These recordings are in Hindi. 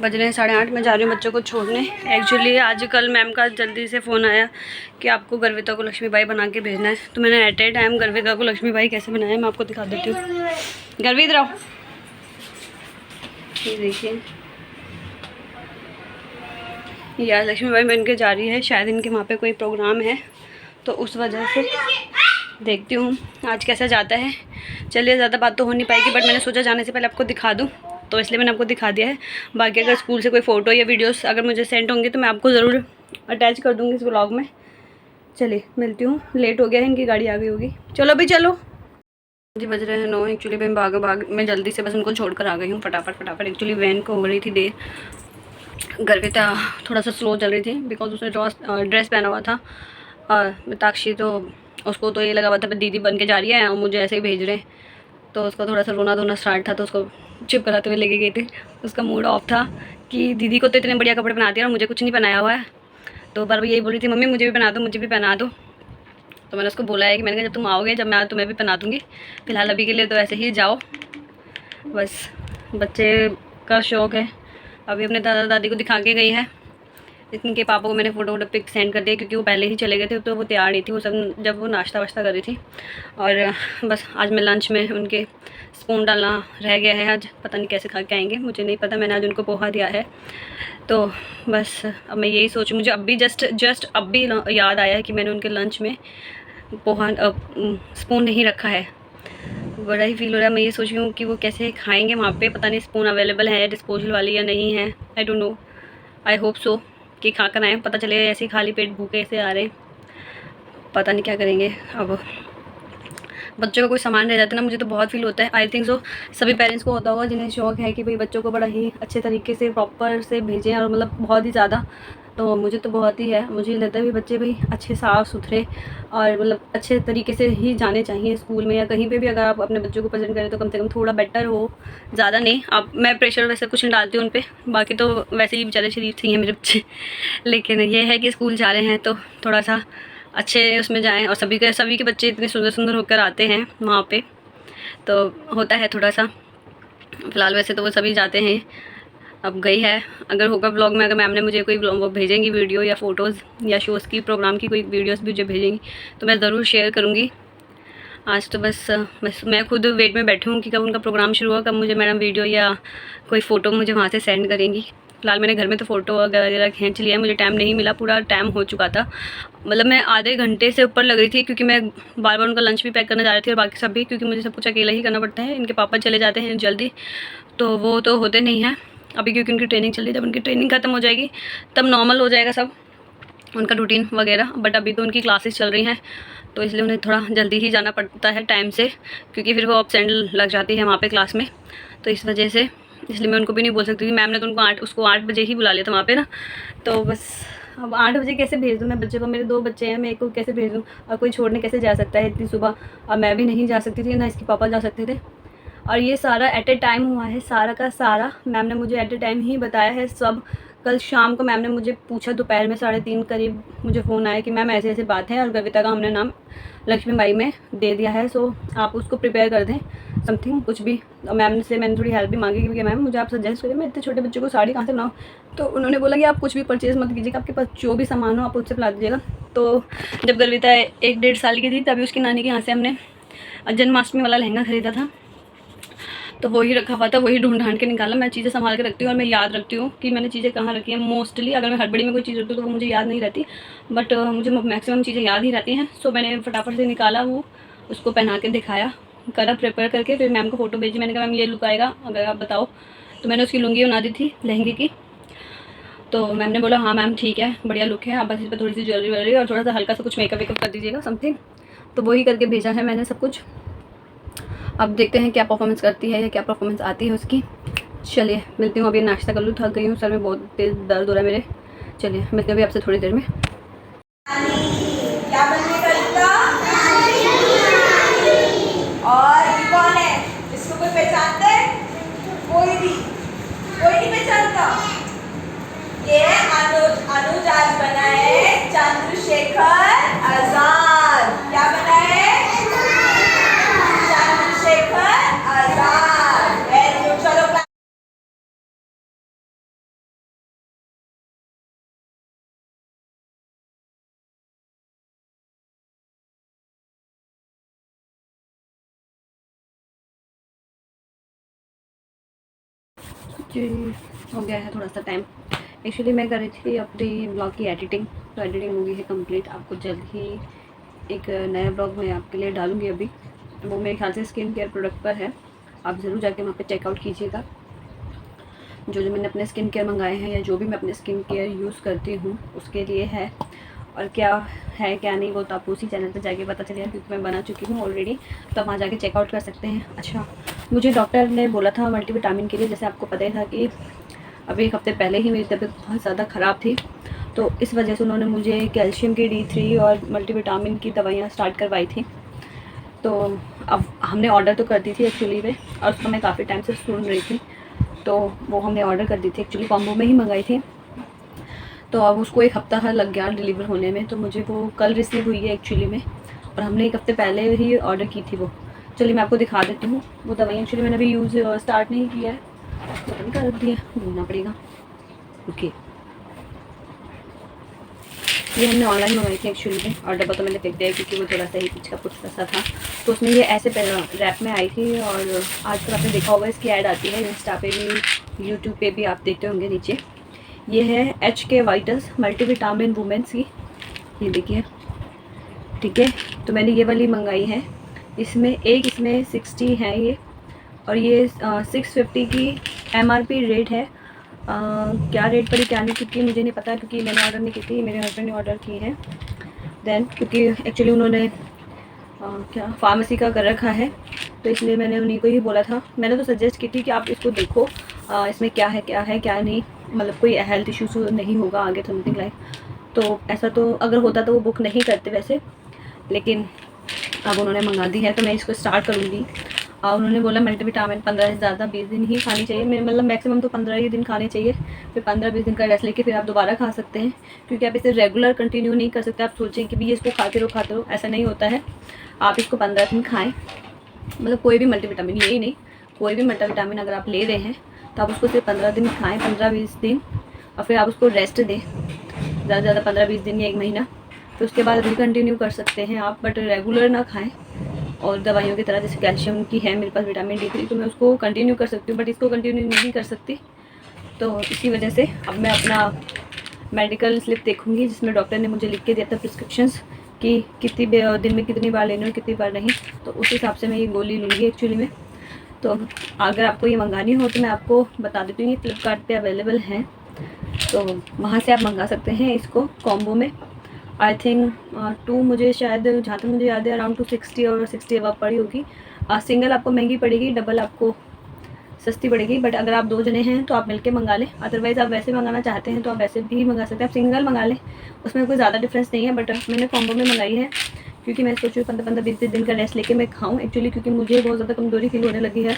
बज रहे हैं 8:30। मैं जा रही हूँ बच्चों को छोड़ने। एक्चुअली आज कल मैम का जल्दी से फ़ोन आया कि आपको गर्विता को लक्ष्मीबाई बना के भेजना है। तो मैंने एट ए टाइम गर्विता को लक्ष्मीबाई कैसे बनाया मैं आपको दिखा देती हूँ। गर्वी इधर आओ। ये देखिए, ये आज लक्ष्मीबाई बन के जा रही है। शायद इनके वहाँ पे कोई प्रोग्राम है, तो उस वजह से देखती हूँ आज कैसा जाता है। चलिए, ज़्यादा बात तो हो नहीं पाएगी, बट मैंने सोचा जाने से पहले आपको दिखा दूँ, तो इसलिए मैंने आपको दिखा दिया है। बाकी अगर स्कूल से कोई फ़ोटो या वीडियोस अगर मुझे सेंड होंगे तो मैं आपको ज़रूर अटैच कर दूँगी इस व्लॉग में। चलिए मिलती हूँ, लेट हो गया है, इनकी गाड़ी आ गई होगी। चलो भी चलो जी, बज रहे हैं 9। एक्चुअली मैं जल्दी से बस उनको छोड़ कर आ गई हूँ फटाफट। एक्चुअली वैन को हो रही थी देर। गर्विता थोड़ा सा स्लो चल रही थी बिकॉज उसने ड्रेस पहना हुआ था। मिताक्षी तो उसको तो ये लगा हुआ था दीदी बन के जा रही है और मुझे ऐसे ही भेज रहे हैं, तो उसका थोड़ा सा रोना धोना स्टार्ट था, तो उसको चिप कराते हुए लेके गई थी। उसका मूड ऑफ था कि दीदी को तो इतने बढ़िया कपड़े पहना दिया और मुझे कुछ नहीं पहनाया हुआ है। तो बार बार यही बोल रही थी, मम्मी मुझे भी पहना दो, मुझे भी पहना दो। तो मैंने उसको बोला है कि मैंने कहा जब तुम आओगे, जब मैं तुम्हें भी पहना दूँगी। फिलहाल अभी के लिए तो ऐसे ही जाओ। बस बच्चे का शौक़ है। अभी अपने दादा दादी को दिखा के गई है। इनके पापा को मैंने फ़ोटो पिक सेंड कर दिया क्योंकि वो पहले ही चले गए थे, तो वो तैयार नहीं थी वो सब, जब वो नाश्ता वाश्ता कर रही थी। और बस आज मैं लंच में उनके स्पून डालना रह गया है। आज पता नहीं कैसे खा के आएंगे, मुझे नहीं पता। मैंने आज उनको पोहा दिया है, तो बस अब मैं यही सोचूं। मुझे अभी जस्ट अभी याद आया है कि मैंने उनके लंच में पोहा स्पून नहीं रखा है। बड़ा ही फील हो रहा है। मैं ये सोच रही हूँ कि वो कैसे खाएंगे वहाँ पे। पता नहीं स्पून अवेलेबल है डिस्पोजल वाली या नहीं है, I don't know. I hope so कि खा कर आएँ। पता चले ऐसे ही खाली पेट भूखे से आ रहे हैं, पता नहीं क्या करेंगे। अब बच्चों का कोई सामान रह जाता है ना, मुझे तो बहुत फील होता है। आई थिंक सो सभी पेरेंट्स को होता होगा जिन्हें शौक़ है कि भाई बच्चों को बड़ा ही अच्छे तरीके से प्रॉपर से भेजें, और मतलब बहुत ही ज़्यादा। तो मुझे तो बहुत ही है। मुझे लगता है भी बच्चे भाई अच्छे साफ़ सुथरे और मतलब अच्छे तरीके से ही जाने चाहिए स्कूल में या कहीं पे भी। अगर आप अपने बच्चों को प्रेजेंट करें तो कम से कम थोड़ा बेटर हो, ज़्यादा नहीं। आप मैं प्रेशर वैसे कुछ नहीं डालती हूँ उन पर, बाकी तो वैसे ही बेचारे शरीफ ही हैं मेरे बच्चे। लेकिन ये है कि स्कूल जा रहे हैं तो थोड़ा सा अच्छे उसमें जाएं। और सभी के बच्चे इतने सुंदर सुंदर होकर आते हैं वहाँ पे, तो होता है थोड़ा सा। फ़िलहाल वैसे तो वो सभी जाते हैं। अब गई है, अगर होगा ब्लॉग में, अगर मैम ने मुझे कोई वो भेजेंगी वीडियो या फ़ोटोज़ या शोज़ की प्रोग्राम की कोई वीडियोस भी मुझे भेजेंगी तो मैं ज़रूर शेयर करूँगी। आज तो बस मैं खुद वेट में बैठी हूँ कि कब उनका प्रोग्राम शुरू होगा, कब मुझे मैडम वीडियो या कोई फ़ोटो मुझे वहाँ से सेंड करेंगी। फिलहाल मैंने घर में तो फ़ोटो वगैरह खींच लिया है, मुझे टाइम नहीं मिला, पूरा टाइम हो चुका था। मतलब मैं आधे घंटे से ऊपर लग रही थी क्योंकि मैं बार बार उनका लंच भी पैक करने जा रही थी और बाकी सब भी, क्योंकि मुझे सब कुछ अकेला ही करना पड़ता है। इनके पापा चले जाते हैं जल्दी, तो वो तो होते नहीं हैं अभी क्योंकि उनकी ट्रेनिंग चल रही है। जब उनकी ट्रेनिंग ख़त्म हो जाएगी तब नॉर्मल हो जाएगा सब, उनका रूटीन वगैरह। बट अभी तो उनकी क्लासेस चल रही हैं, तो इसलिए उन्हें थोड़ा जल्दी ही जाना पड़ता है टाइम से, क्योंकि फिर वो एब्सेंट लग जाती है वहाँ पे क्लास में। तो इस वजह से इसलिए मैं उनको भी नहीं बोल सकती थी। मैम ने तो उसको 8 बजे ही बुला लिया था वहाँ पे ना। तो बस अब 8 बजे कैसे भेज दूँ मैं बच्चे को? मेरे 2 बच्चे हैं, मैं एक को कैसे भेज दूँ? और कोई छोड़ने कैसे जा सकता है इतनी सुबह? अब मैं भी नहीं जा सकती थी ना, इसके पापा जा सकते थे। और ये सारा एट ए टाइम हुआ है, सारा का सारा मैम ने मुझे एट ए टाइम ही बताया है सब। कल शाम को मैम ने मुझे पूछा, दोपहर में 3:30 करीब मुझे फ़ोन आया कि मैम ऐसे ऐसे बात है और गर्विता का हमने नाम लक्ष्मीबाई में दे दिया है, सो आप उसको प्रिपेयर कर दें समथिंग कुछ भी। और मैम से मैंने थोड़ी हेल्प भी मांगी क्योंकि मैम मुझे आप सजेस्ट करिए, मैं इतने छोटे बच्चे को साड़ी कहाँ से बनाऊँ? तो उन्होंने बोला कि आप कुछ भी परचेज़ मत कीजिएगा, आपके पास जो भी सामान हो आप उससे ला दीजिएगा। तो जब गर्विता 1-1.5 साल की थी तभी उसकी नानी के यहाँ से हमने जन्माष्टमी वाला लहंगा ख़रीदा था, तो वही रखा हुआ था, वही ढूंढ ढांड के निकाला। मैं चीज़ें संभाल के रखती हूँ और मैं याद रखती हूँ कि मैंने चीज़ें कहाँ रखी हैं। मोस्टली अगर मैं हड़बड़ी में कोई चीज़ रखती हूँ तो वो मुझे याद नहीं रहती, बट मुझे मैक्सिमम चीज़ें याद ही रहती हैं। सो मैंने फटाफट से निकाला, वो उसको पहना के दिखाया, करा प्रिपेयर करके, फिर मैम को फ़ोटो भेजी। मैंने कहा मैम ये लुक आएगा अगर आप बताओ। तो मैंने उसकी लुंगी बना दी थी लहंगे की, तो मैम ने बोला हाँ मैम ठीक है, बढ़िया लुक है, आप बस इस पर थोड़ी सी ज्वेलरी वेलरी और थोड़ा सा हल्का सा कुछ मेकअप वेकअप कर दीजिएगा समथिंग। तो वही करके भेजा है मैंने सब कुछ। अब देखते हैं क्या परफॉर्मेंस करती है या क्या परफॉर्मेंस आती है उसकी। चलिए मिलती हूँ, अभी नाश्ता कर लूँ, थक गई हूँ, सर में बहुत तेज़ दर्द हो रहा है मेरे। चलिए मिलते हैं अभी आपसे थोड़ी देर में। क्या बनने का इसका? और ये कौन है? इसको कोई पहचानता है? कोई नहीं पहचानता। ये अनुज आज बना है चंद्रशेखर आजाद। क्या बना है? चंद्रशेखर आजाद। जी हो गया है थोड़ा सा टाइम। एक्चुअली मैं कर रही थी अपनी ब्लॉग की एडिटिंग, तो एडिटिंग हो गई है कंप्लीट। आपको जल्द ही एक नया ब्लॉग मैं आपके लिए डालूँगी अभी। वो मेरे ख्याल से स्किन केयर प्रोडक्ट पर है, आप ज़रूर जाके वहाँ पे चेकआउट कीजिएगा। जो मैंने अपने स्किन केयर मंगाए हैं या जो भी मैं अपने स्किन केयर यूज़ करती हूँ उसके लिए है, और क्या है क्या नहीं वो तो आपको उसी चैनल पर जाके पता चलेगा, क्योंकि मैं बना चुकी हूँ ऑलरेडी, तो आप वहाँ जाके चेकआउट कर सकते हैं। अच्छा, मुझे डॉक्टर ने बोला था मल्टीविटामिन के लिए, जैसे आपको पता ही था कि अभी एक हफ़्ते पहले ही मेरी तबीयत बहुत ज़्यादा ख़राब थी, तो इस वजह से उन्होंने मुझे कैल्शियम की D3 और मल्टीविटामिन की दवाइयाँ स्टार्ट करवाई थी। तो अब हमने ऑर्डर तो कर दी थी एक्चुअली में, और उसको मैं काफ़ी टाइम से सुन रही थी, तो वो हमने ऑर्डर कर दी थी, एक्चुअली कॉम्बो में ही मंगाई थी। तो अब उसको एक हफ़्ता लग गया डिलीवर होने में, तो मुझे वो कल रिसीव हुई है एक्चुअली में, और हमने एक हफ़्ते पहले ही ऑर्डर की थी वो। चलिए मैं आपको दिखा देती हूँ वो दवाई। एक्चुअली मैंने अभी यूज़ स्टार्ट नहीं किया है, तो नहीं कर दिया, ढूंढना पड़ेगा। ओके, ये हमने ऑनलाइन मंगाई थी एक्चुअली में, और डब्बा तो मैंने फेंक दिया क्योंकि वो थोड़ा सा ही कुछ का कुछ सा था, तो उसमें ये ऐसे रैप में आई थी। और आजकल आपने देखा होगा इसकी ऐड आती है इंस्टा पे भी, यूट्यूब पे भी आप देखते होंगे नीचे। ये है HK वाइटल्स मल्टीविटामिन वुमेन्स की, ये देखिए, ठीक है। तो मैंने ये वाली मंगाई है, इसमें 60 है ये, और ये 650 की MRP रेट है। क्या रेट पड़ी क्या नहीं, क्योंकि मुझे नहीं पता, क्योंकि मैंने ऑर्डर नहीं की थी, मेरे हस्बैंड ने ऑर्डर की है। देन क्योंकि एक्चुअली उन्होंने क्या फार्मेसी का कर रखा है, तो इसलिए मैंने उन्हीं को ही बोला था। मैंने तो सजेस्ट की थी कि आप इसको देखो इसमें क्या है क्या नहीं, मतलब कोई हेल्थ इश्यूज नहीं होगा आगे समथिंग लाइक। तो ऐसा तो अगर होता तो वो बुक नहीं करते वैसे, लेकिन अब उन्होंने मंगा दी है तो मैं इसको स्टार्ट करूँगी। उन्होंने बोला मल्टीविटामिन 15 से ज़्यादा 20 दिन ही खानी चाहिए, मेरे मतलब मैक्सिमम तो 15 ही दिन खाने चाहिए, फिर 15-20 दिन का रेस्ट लेके फिर आप दोबारा खा सकते हैं, क्योंकि आप इसे रेगुलर कंटिन्यू नहीं कर सकते। आप सोचें कि भी इसको खाते रहो, ऐसा नहीं होता है। आप इसको 15 दिन खाएँ, मतलब कोई भी मल्टीविटामिन, यही नहीं कोई भी मल्टीविटामिन अगर आप ले रहे हैं तो आप उसको सिर्फ 15 दिन खाएँ, 15-20 दिन, और फिर आप उसको रेस्ट दें, ज़्यादा से ज़्यादा 15-20 दिन या 1 महीना, फिर उसके बाद रिकंटिन्यू कर सकते हैं आप, बट रेगुलर ना खाएं। और दवाइयों की तरह जैसे कैल्शियम की है मेरे पास, विटामिन D3, तो मैं उसको कंटिन्यू कर सकती हूँ, बट इसको कंटिन्यू नहीं कर सकती। तो इसी वजह से अब मैं अपना मेडिकल स्लिप देखूँगी, जिसमें डॉक्टर ने मुझे लिख के दिया था प्रिस्क्रिप्शंस कि कितनी दिन में कितनी बार लेनी और कितनी बार नहीं, तो उस हिसाब से मैं ये गोली लूँगी एक्चुअली में। तो अगर आपको ये मंगानी हो तो मैं आपको बता देती हूँ, ये फ्लिपकार्ट पे अवेलेबल हैं, तो वहाँ से आप मंगा सकते हैं इसको कॉम्बो में। आई थिंक 2 मुझे शायद, जहाँ तक मुझे याद है, अराउंड 260 और 60 अब पड़ी होगी। सिंगल आपको महंगी पड़ेगी, डबल आपको सस्ती पड़ेगी, बट अगर आप 2 जने हैं तो आप मिलके मंगा लें। अदरवाइज़ आप वैसे मंगाना चाहते हैं तो आप वैसे भी मंगा सकते हैं, आप सिंगल मंगा लें, उसमें कोई ज़्यादा डिफरेंस नहीं है। बट मैंने कॉम्बो में मंगाई है क्योंकि मैं सोचूँ 15-20 दिन का रेस्ट लेके मैं खाऊँ एक्चुअली, क्योंकि मुझे बहुत ज़्यादा कमज़ोरी फील होने लगी है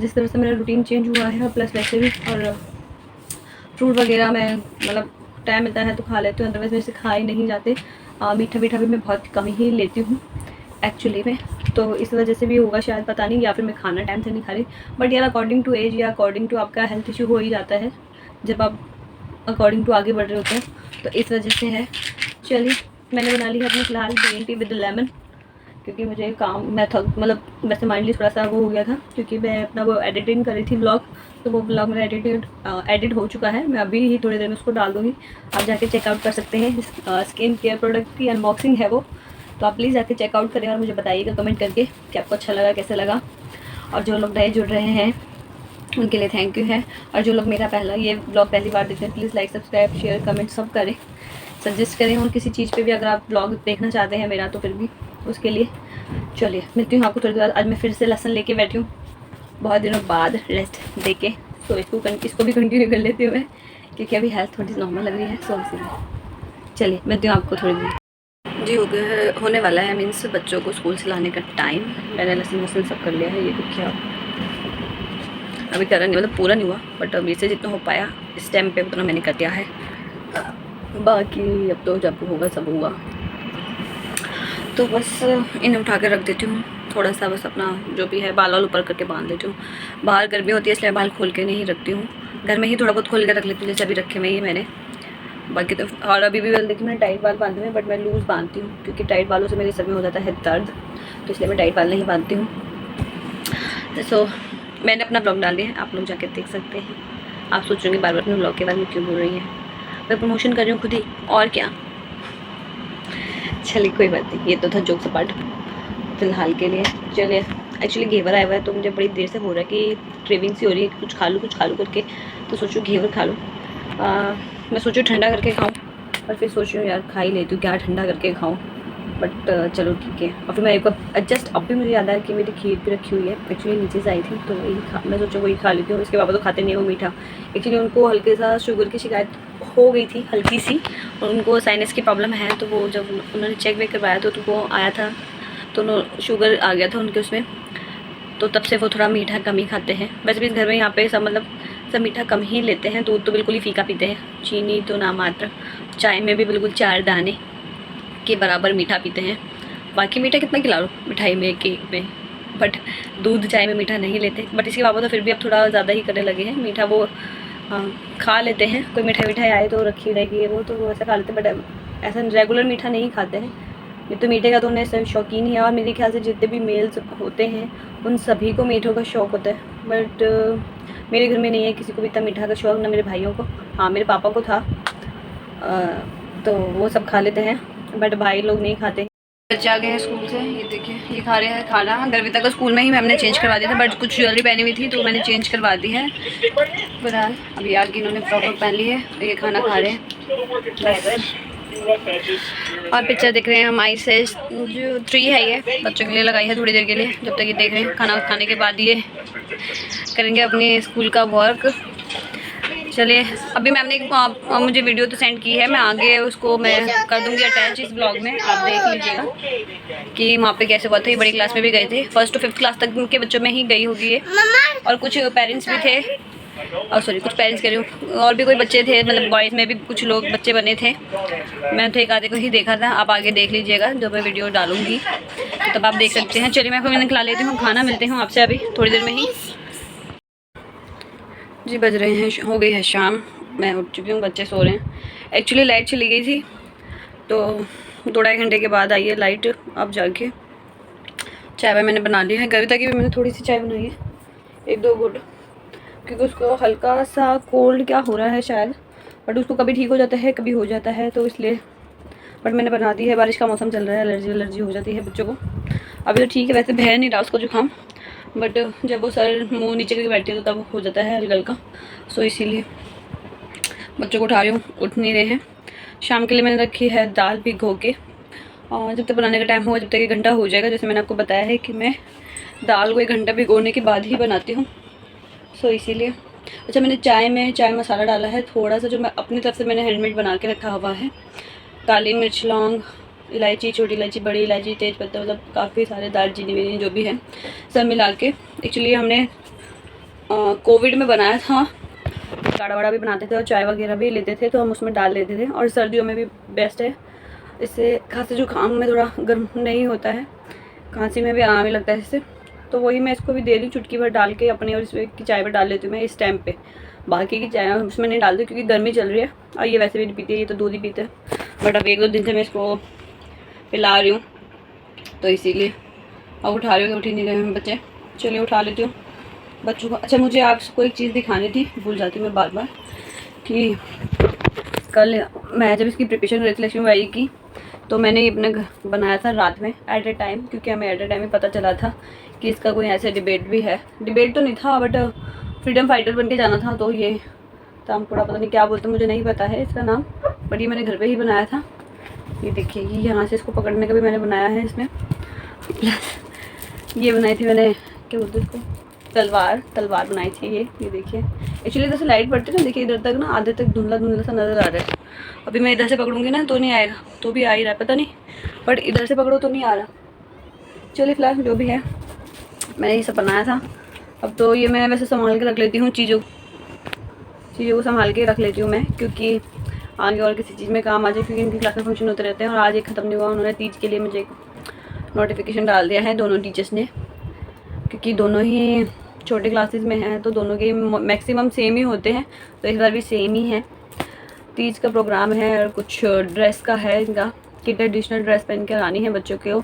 जिस तरह से मेरा रूटीन चेंज हुआ है, प्लस वैसे भी। और फ्रूट वगैरह मैं मतलब टाइम मिलता है तो खा लेती हूँ, अदरवाइज़ वैसे खा ही नहीं जाते। मीठा भी मैं बहुत कम ही लेती हूँ एक्चुअली में, तो इस वजह से भी होगा शायद, पता नहीं, या फिर मैं खाना टाइम से नहीं खा रही। बट यार अकॉर्डिंग टू एज या अकॉर्डिंग टू आपका हेल्थ इशू हो ही जाता है जब आप अकॉर्डिंग टू आगे बढ़ रहे होते हैं, तो इस वजह से है। चलिए मैंने बना ली है अपनी फ़िलहाल ग्रीन टी विद लेमन, क्योंकि मुझे काम मैं मतलब वैसे माइंडली थोड़ा सा वो हो गया था, क्योंकि मैं अपना वो एडिटिंग कर रही थी ब्लॉग, तो वो ब्लॉग मेरा एडिट हो चुका है। मैं अभी ही थोड़ी देर में उसको डाल दूँगी, आप जाके चेकआउट कर सकते हैं। स्किन केयर प्रोडक्ट की अनबॉक्सिंग है वो, तो आप प्लीज़ जाके चेकआउट करें और मुझे बताइएगा कमेंट करके कि आपको अच्छा लगा, कैसे लगा। और जो लोग नए जुड़ रहे हैं उनके लिए थैंक यू है, और जो लोग मेरा ये ब्लॉग पहली बार देखते हैं please like, subscribe, share, comment सब करें, सजेस्ट करें। और किसी चीज़ पे भी अगर आप ब्लॉग देखना चाहते हैं मेरा, तो फिर भी उसके लिए। चलिए मिलती हूँ आपको थोड़ी देर बाद। आज मैं फिर से लहसुन लेके बैठी हूँ बहुत दिनों बाद रेस्ट दे के, तो इसको भी कंटिन्यू कर लेती हूँ मैं, क्योंकि अभी हेल्थ थोड़ी सी नॉर्मल लग रही है, सो इसीलिए। चलिए मिलती हूँ आपको थोड़ी देर। जी हो गया, होने वाला है, मीन्स बच्चों को स्कूल से लाने का टाइम। मैंने लहसुन सब कर लिया है, ये देखिए आप, अभी करा नहीं, मतलब पूरा नहीं हुआ, बट अभी से जितना हो पाया इस टाइम पे उतना मैंने कर दिया है, बाकी अब तो जब होगा सब होगा। तो बस इन्हें उठा कर रख देती हूँ थोड़ा सा, बस अपना जो भी है बाल ऊपर करके बांध देती हूँ। बाहर गर्मी होती है इसलिए बाल खोल के नहीं रखती हूँ, घर में ही थोड़ा बहुत खोल के रख लेती हूँ, जैसे अभी रखे हुए ही मैंने। बाकी तो और अभी भी देखिए मैंने टाइट बाल बांधे हैं, बट मैं लूज़ बांधती हूँ क्योंकि टाइट बालों से मेरे सर में हो जाता है दर्द, तो इसलिए मैं टाइट बाल नहीं बांधती हूँ। सो मैंने अपना ब्लॉग डाल दिया है, आप लोग जाके देख सकते हैं। आप सोचोगे बार बार अपने ब्लॉग के बारे में क्यों बोल रही है, मैं प्रमोशन कर रही हूँ खुद ही, और क्या। चलिए कोई बात नहीं, ये तो था जोक सपाट फिलहाल के लिए। चलिए एक्चुअली घेवर आया हुआ है तो मुझे बड़ी देर से हो रहा है कि क्रेविंग सी हो रही है कि कुछ खा लूँ करके, तो सोचूँ घेवर खा लूँ। मैं सोचूँ ठंडा करके खाऊँ, और फिर सोच रही हूँ यार खा ही लेती हूँ, क्या ठंडा करके खाऊँ, बट चलो ठीक है। और फिर मैं एक जस्ट अब भी मुझे याद आया कि मेरी खीर भी रखी हुई है, एक्चुअली नीचे से आई थी तो वही मैं सोचा वही खा लेती हूँ। इसके पापा तो खाते नहीं है वो मीठा, एक्चुअली उनको हल्के सा शुगर की शिकायत हो गई थी, हल्की सी, और उनको साइनस की प्रॉब्लम है। तो वो जब उन्होंने चेक वेक करवाया तो वो आया था तो शुगर आ गया था उनके उसमें, तो तब से वो थोड़ा मीठा कम ही खाते हैं। वैसे भी घर में यहाँ पे सब मतलब सब मीठा कम ही लेते हैं, दूध तो बिल्कुल ही फीका पीते हैं, चीनी तो ना मात्र, चाय में भी बिल्कुल 4 दाने के बराबर मीठा पीते हैं। बाकी मीठा कितना खिला लो मिठाई में, केक में, बट दूध चाय में मीठा नहीं लेते। बट इसके बाबा तो फिर भी अब थोड़ा ज़्यादा ही करने लगे हैं मीठा, वो खा लेते हैं, कोई मिठाई आए तो रखी रहेगी वो तो वो ऐसा खा लेते हैं, बट ऐसा रेगुलर मीठा नहीं खाते हैं। ये तो मीठे का तो उन्हें सब शौकीन ही है, और मेरे ख्याल से जितने भी मेल्स होते हैं उन सभी को मीठों का शौक़ होता है, बट मेरे घर में नहीं है किसी को भी इतना मीठा का शौक़, ना मेरे भाइयों को। हाँ मेरे पापा को था, तो वो सब खा लेते हैं, बट भाई लोग नहीं खाते। बच्चे आ गए हैं स्कूल से, ये देखिए ये खा रहे हैं खाना। गर्विता का स्कूल में ही मैम ने चेंज करवा दिया था, बट कुछ ज्वेलरी पहनी हुई थी तो मैंने चेंज करवा दी है फिलहाल। अभी आगे इन्होंने फ्रॉक पहन ली है, ये खाना खा रहे हैं बस। और पिक्चर देख रहे हैं हम, आई से जो 3 है ये बच्चों के लिए लगाई है थोड़ी देर के लिए, जब तक ये देख रहे हैं। खाना खाने के बाद ये करेंगे अपने स्कूल का वर्क। चलिए अभी मैम ने मुझे वीडियो तो सेंड की है, मैं आगे उसको मैं कर दूंगी अटैच इस ब्लॉग में, आप देख लीजिएगा कि वहाँ पे कैसे हुआ था। ये बड़ी क्लास में भी गए थे, 1st to 5th क्लास तक के बच्चों में ही गई होगी ये, और कुछ पेरेंट्स भी थे, और सॉरी कुछ पेरेंट्स कह रही हूँ, और भी कोई बच्चे थे, मतलब बॉयज़ में भी कुछ लोग बच्चे बने थे। मैं तो एक आधे को ही देखा था, आप आगे देख लीजिएगा जब मैं वीडियो डालूंगी तो तब आप देख सकते हैं। चलिए मैं फिर मैंने खिला लेती हूँ खाना, मिलते हूँ आपसे अभी थोड़ी देर में ही। जी बज रहे हैं, हो गई है शाम, मैं उठ चुकी हूँ, बच्चे सो रहे हैं। एक्चुअली लाइट चली गई थी तो 2-2.5 घंटे के बाद आई है लाइट। अब जाके चाय वाय मैंने बना ली है, कविता की भी मैंने थोड़ी सी चाय बनाई है, 1-2 घुट, क्योंकि उसको हल्का सा कोल्ड क्या हो रहा है शायद, बट उसको कभी ठीक हो जाता है कभी हो जाता है, तो इसलिए बट मैंने बना दी है। बारिश का मौसम चल रहा है, एलर्जी हो जाती है बच्चों को। अभी तो ठीक है, वैसे बह नहीं रहा उसको जुकाम, बट जब वो सर मुंह नीचे करके बैठती है तो तब हो जाता है हल्का हल्का, सो इसीलिए बच्चों को उठा रही हूँ, उठ नहीं रहे हैं। शाम के लिए मैंने रखी है दाल भिगो के, और जब तक बनाने का टाइम होगा, जब तक 1 घंटा हो जाएगा, जैसे मैंने आपको बताया है कि मैं दाल को 1 घंटा भिगोने के बाद ही बनाती हूँ, सो इसीलिए। अच्छा मैंने चाय मसाला डाला है थोड़ा सा, जो मैं अपनी तरफ से मैंने हैंडमेड बना के रखा हुआ है। काली मिर्च, लौंग, इलायची, छोटी इलायची, बड़ी इलायची, तेज़पत्ता, मतलब काफ़ी सारे दालचीनी वगैरह जो भी है सब मिला के। एक्चुअली हमने कोविड में बनाया था, काढ़ा वाड़ा भी बनाते थे और चाय वगैरह भी लेते थे, तो हम उसमें डाल लेते थे, और सर्दियों में भी बेस्ट है, इससे खांसी जुकाम में थोड़ा गर्म नहीं होता है, खांसी में भी आराम ही लगता है इससे। तो वही मैं इसको भी दे रही, चुटकी भर डाल के अपने और इसमें की चाय पर डाल लेती हूँ मैं इस टाइम पे, बाकी की चाय उसमें नहीं डालती क्योंकि गर्मी चल रही है, और ये वैसे भी नहीं पीती है, ये तो दूध ही पीते हैं, बट अब 1-2 दिन से मैं इसको पिला रही हूँ तो इसीलिए। अब उठा रही हूँ, उठ ही नहीं रहे हैं बच्चे, चलिए उठा लेती हूँ बच्चों को। अच्छा मुझे आपको एक चीज़ दिखानी थी, भूल जाती हूँ मैं बार बार, कि कल मैं जब इसकी प्रिपरेशन कर रही थी लक्ष्मी बाई की, तो मैंने ये अपने घर बनाया था रात में एट ए टाइम, क्योंकि हमें एट ए टाइम ही पता चला था कि इसका कोई ऐसे डिबेट भी है। डिबेट तो नहीं था, बट फ्रीडम फाइटर बन के जाना था, तो ये तामपुड़ा पता नहीं क्या बोलते, मुझे नहीं पता है इसका नाम, बट ये मैंने घर पे ही बनाया था। ये देखिए, ये यहाँ से इसको पकड़ने का भी मैंने बनाया है इसमें, प्लस ये बनाई थी मैंने, क्या बोलते इसको, तलवार बनाई थी ये देखिए। एक्चुअली इधर से लाइट पड़ती है ना, देखिए इधर तक ना आधे तक धुंधला सा नज़र आ रहा है। अभी मैं इधर से पकड़ूंगी ना तो नहीं आएगा, तो भी आ ही रहा है पता नहीं, बट इधर से पकड़ो तो नहीं आ रहा। चलिए फिलहाल जो भी है मैंने ये सब बनाया था। अब तो ये मैं वैसे संभाल के रख लेती हूँ, चीज़ों को संभाल के रख लेती हूँ मैं, क्योंकि आगे और किसी चीज़ में काम आ जाए, क्योंकि इनकी क्लास में फंक्शन होते रहते हैं, और आज एक ख़त्म नहीं हुआ। उन्होंने तीज के लिए मुझे एक नोटिफिकेशन डाल दिया है दोनों टीचर्स ने, क्योंकि दोनों ही छोटे क्लासेस में हैं, तो दोनों के मैक्सिमम सेम ही होते हैं, तो इस बार भी सेम ही है। तीज का प्रोग्राम है और कुछ ड्रेस का है इनका, कि ट्रेडिशनल ड्रेस पहन के लानी है बच्चों को,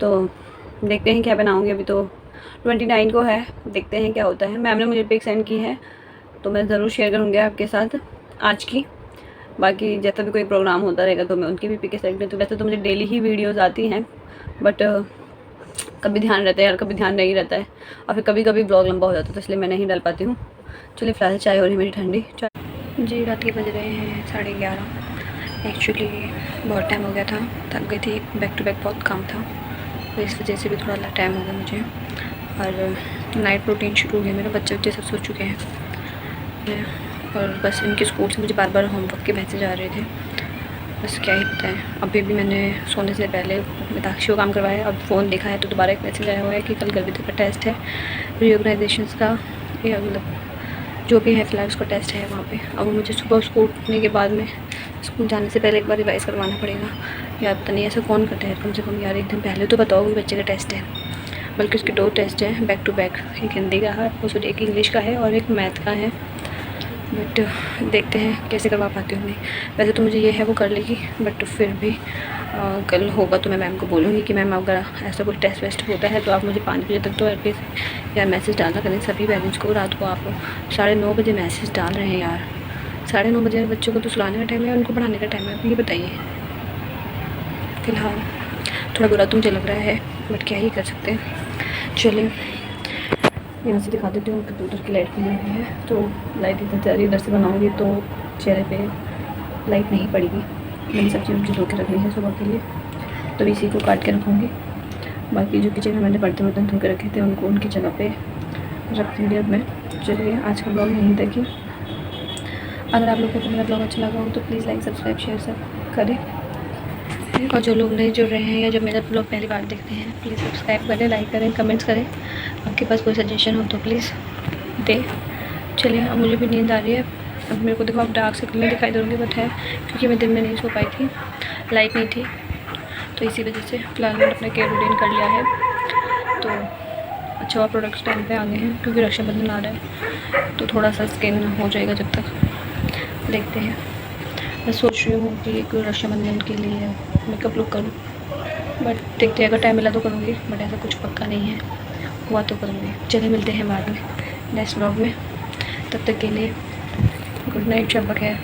तो देखते हैं क्या बनाऊँगी। अभी तो 29 को है, देखते हैं क्या होता है। मैम ने मुझे पिक सेंड की है तो मैं ज़रूर शेयर करूँगी आपके साथ आज की। बाकी जैसा भी कोई प्रोग्राम होता रहेगा तो मैं उनकी भी पिक सेलेक्ट करती हूँ। वैसे तो मुझे डेली ही वीडियोज़ आती हैं, बट कभी ध्यान रहता है यार, कभी ध्यान नहीं रहता है, और फिर कभी कभी ब्लॉग लंबा हो जाता है, तो इसलिए मैं नहीं डाल पाती हूँ। चलिए फिलहाल चाय हो रही है मेरी ठंडी चाय। जी रात के बज रहे हैं 11:30। एक्चुअली बहुत टाइम हो गया था, थक गई थी, बैक टू बैक बहुत काम था, तो इस वजह से भी थोड़ा टाइम हो गया मुझे। और नाइट रूटीन शुरू हो गया मेरे, बच्चे सब सो चुके हैं और बस इनके स्कूल से मुझे बार बार होमवर्क के मैसेज आ रहे थे। बस क्या ही पता है, अभी भी मैंने सोने से पहले मिताक्षी को काम करवाया। अब फ़ोन देखा है तो दोबारा एक मैसेज आया हुआ है कि कल गर्भित का टेस्ट है, रीऑर्गेनाइजेशंस का, या मतलब जो भी है फिलहाल उसका टेस्ट है वहाँ पे। अब मुझे सुबह स्कूल उठने के बाद में स्कूल जाने से पहले एक बार रिवाइज़ करवाना पड़ेगा। यार पता नहीं ऐसा कौन करता है, कम से कम यार एक दिन पहले तो बताओ कि बच्चे का टेस्ट है। बल्कि उसके 2 टेस्ट हैं बैक टू बैक, एक हिंदी का है, उस एक इंग्लिश का है और एक मैथ का है। बट देखते हैं कैसे करवा पाती हूँ मैं। वैसे तो मुझे ये है वो कर लेगी, बट फिर भी कल होगा तो मैं मैम को बोलूँगी कि मैम अगर ऐसा कुछ टेस्ट वेस्ट होता है तो आप मुझे 5 बजे तक तो एटलीस्ट यार मैसेज डालना करें सभी पेरेंट्स को। रात को आप 9:30 बजे मैसेज डाल रहे हैं यार, 9:30 बजे बच्चों को तो सुलाने का टाइम है, उनको पढ़ाने का टाइम है, आप ये बताइए। फ़िलहाल थोड़ा बुरा तो मुझे लग रहा है, बट क्या ही कर सकते हैं। चलिए यहाँ से दिखा देती हूँ, कंप्यूटर की लाइट भी हुई है, तो लाइट इधर जा रही है, इधर से बनाऊँगी तो चेहरे पे लाइट नहीं पड़ेगी। मैंने सब्जी वब्जी धो के रख ली है सुबह के लिए, तो इसी को काट के रखूँगी। बाकी जो किचन में मैंने बर्तन धो के रखे थे उनको उनकी जगह पे रख दूँगी अब मैं। चलिए आज का ब्लॉग यहीं तक ही। अगर आप लोगों को मेरा ब्लॉग अच्छा लगा हो तो प्लीज़ लाइक सब्सक्राइब शेयर सब करें, और जो लोग नहीं जुड़ रहे हैं या जो मेरा ब्लॉग पहली बार देखते हैं प्लीज़ सब्सक्राइब करें, लाइक करें, कमेंट्स करें। आपके पास कोई सजेशन हो तो प्लीज़ दे। चलिए अब मुझे भी नींद आ रही है, अब मेरे को देखो अब डार्क सर्कल में दिखाई दूँगी, बट है क्योंकि मैं दिन में नहीं सो पाई थी, लाइट नहीं थी, तो इसी वजह से फ़िलहाल मैंने अपना केयर रूटीन कर लिया है। तो अच्छा हुआ प्रोडक्ट्स टाइम पे आ गए हैं, क्योंकि रक्षाबंधन आ रहा है तो थोड़ा सा स्किन हो जाएगा जब तक, देखते हैं। मैं सोच रही हूँ कि एक रक्षाबंधन के लिए मेकअप लुक करूँ, बट देखते हैं अगर टाइम मिला तो करूँगी, बट ऐसा कुछ पक्का नहीं है, हुआ तो करूँगी। चलिए मिलते हैं बाद में नेक्स्ट ब्लॉग में, तब तक के लिए गुड नाइट, शब बखैर।